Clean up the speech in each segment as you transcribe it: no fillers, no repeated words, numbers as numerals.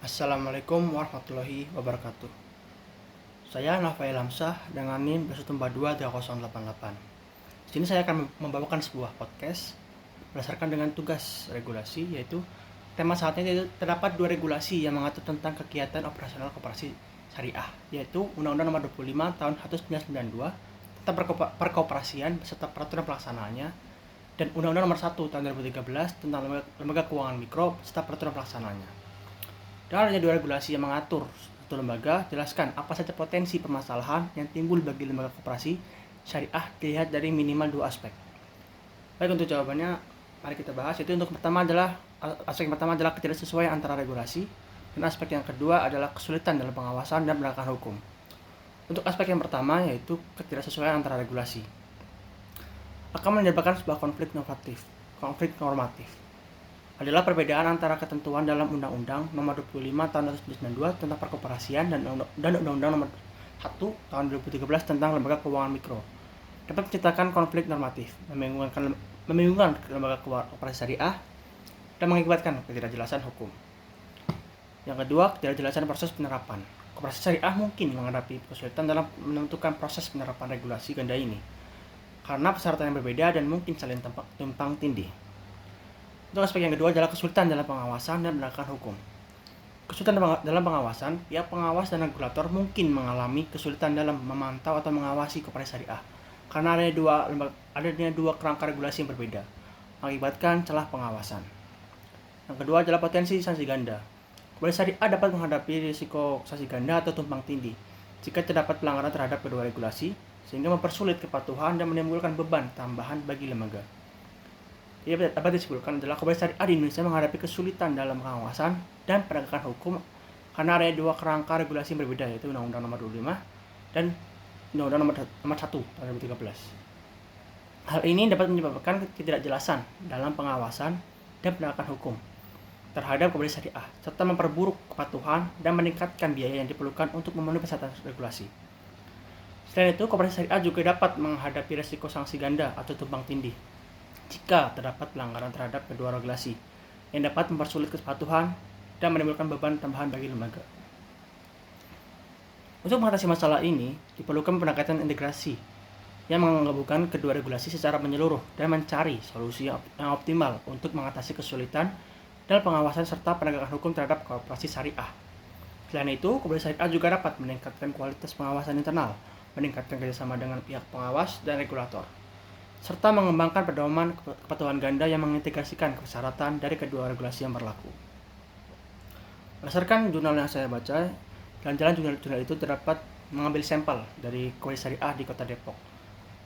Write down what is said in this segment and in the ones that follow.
Assalamualaikum warahmatullahi wabarakatuh. Saya Nafail Hamzah dengan NIM B1423088. Di sini saya akan membawakan sebuah podcast berdasarkan dengan tugas regulasi, yaitu tema saat ini yaitu terdapat dua regulasi yang mengatur tentang kegiatan operasional koperasi syariah, yaitu Undang-Undang Nomor 25 Tahun 1992 tentang perkoperasian beserta peraturan pelaksanaannya, dan Undang-Undang Nomor 1 Tahun 2013 tentang lembaga keuangan mikro beserta peraturan pelaksanaannya. Dengan adanya dua regulasi yang mengatur satu lembaga, jelaskan apa saja potensi permasalahan yang timbul bagi lembaga koperasi syariah dilihat dari minimal dua aspek. Baik, untuk jawabannya mari kita bahas. Aspek yang pertama adalah ketidaksesuaian antara regulasi, dan aspek yang kedua adalah kesulitan dalam pengawasan dan penegakan hukum. Untuk aspek yang pertama, yaitu ketidaksesuaian antara regulasi, akan menyebabkan sebuah konflik normatif adalah perbedaan antara ketentuan dalam Undang-Undang Nomor 25 Tahun 1992 tentang perkoperasian dan Undang-Undang Nomor 1 Tahun 2013 tentang lembaga keuangan mikro, dapat menciptakan konflik normatif, membingungkan lembaga koperasi syariah, dan mengakibatkan ketidakjelasan hukum. Yang kedua, ketidakjelasan proses penerapan. Koperasi syariah mungkin menghadapi kesulitan dalam menentukan proses penerapan regulasi ganda ini, karena persyaratan yang berbeda dan mungkin saling tumpang tindih. Untuk aspek yang kedua adalah kesulitan dalam pengawasan dan penegakan hukum. Kesulitan dalam pengawasan, pihak pengawas dan regulator mungkin mengalami kesulitan dalam memantau atau mengawasi koperasi syariah karena adanya dua kerangka regulasi yang berbeda, mengakibatkan celah pengawasan. Yang kedua adalah potensi sanksi ganda. Koperasi syariah dapat menghadapi risiko sanksi ganda atau tumpang tindih jika terdapat pelanggaran terhadap kedua regulasi, sehingga mempersulit kepatuhan dan menimbulkan beban tambahan bagi lembaga. Ia dapat disimpulkan adalah koperasi syariah di Indonesia menghadapi kesulitan dalam pengawasan dan penegakan hukum karena ada dua kerangka regulasi yang berbeda, yaitu Undang-Undang Nomor 25 dan Undang-Undang Nomor 1 Tahun 2013. Hal ini dapat menyebabkan ketidakjelasan dalam pengawasan dan penegakan hukum terhadap koperasi syariah, serta memperburuk kepatuhan dan meningkatkan biaya yang diperlukan untuk memenuhi persyaratan regulasi. Selain itu, koperasi syariah juga dapat menghadapi risiko sanksi ganda atau tumpang tindih jika terdapat pelanggaran terhadap kedua regulasi yang dapat mempersulit kepatuhan dan menimbulkan beban tambahan bagi lembaga. Untuk mengatasi masalah ini, diperlukan pendekatan integrasi yang menggabungkan kedua regulasi secara menyeluruh dan mencari solusi yang optimal untuk mengatasi kesulitan dalam pengawasan serta penegakan hukum terhadap koperasi syariah. Selain itu, koperasi syariah juga dapat meningkatkan kualitas pengawasan internal, meningkatkan kerjasama dengan pihak pengawas dan regulator, serta mengembangkan pedoman kepatuhan ganda yang mengintegrasikan persyaratan dari kedua regulasi yang berlaku. Berdasarkan jurnal yang saya baca, jalan-jalan jurnal itu terdapat mengambil sampel dari koperasi syariah di Kota Depok.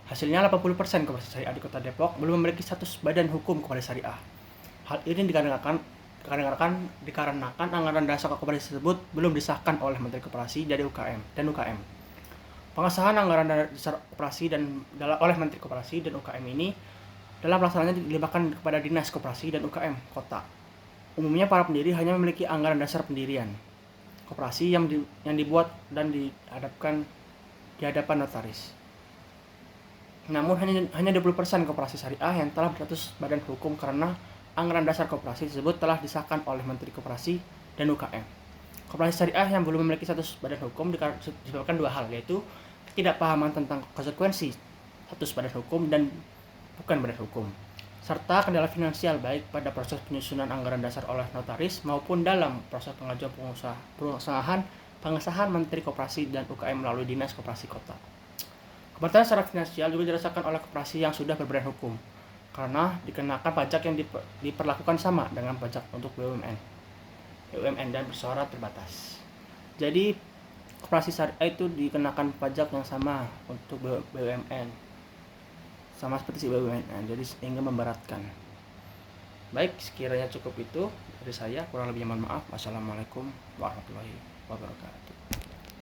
Hasilnya 80% koperasi syariah di Kota Depok belum memiliki status badan hukum koperasi syariah. Hal ini dikarenakan anggaran dasar koperasi tersebut belum disahkan oleh Menteri Koperasi dari UKM. Pengesahan anggaran dasar koperasi oleh Menteri Koperasi dan UKM ini dalam pelaksanaannya dilimpahkan kepada Dinas Koperasi dan UKM Kota. Umumnya para pendiri hanya memiliki anggaran dasar pendirian koperasi yang dibuat dan di hadapan notaris. Namun hanya 20% koperasi syariah yang telah berstatus badan hukum karena anggaran dasar koperasi tersebut telah disahkan oleh Menteri Koperasi dan UKM. Koperasi syariah yang belum memiliki status badan hukum disebabkan dua hal, yaitu ketidakpahaman tentang konsekuensi status badan hukum dan bukan badan hukum, serta kendala finansial baik pada proses penyusunan anggaran dasar oleh notaris maupun dalam proses pengajuan pengesahan Menteri Koperasi dan UKM melalui Dinas Koperasi Kota. Keberatan secara finansial juga dirasakan oleh koperasi yang sudah berbadan hukum karena dikenakan pajak yang diperlakukan sama dengan pajak untuk BUMN dan bersuara terbatas. Jadi koperasi syariah itu dikenakan pajak yang sama untuk BUMN, sama seperti si BUMN, jadi sehingga memberatkan. Baik, sekiranya cukup itu dari saya, kurang lebihnya mohon maaf. Wassalamualaikum warahmatullahi wabarakatuh.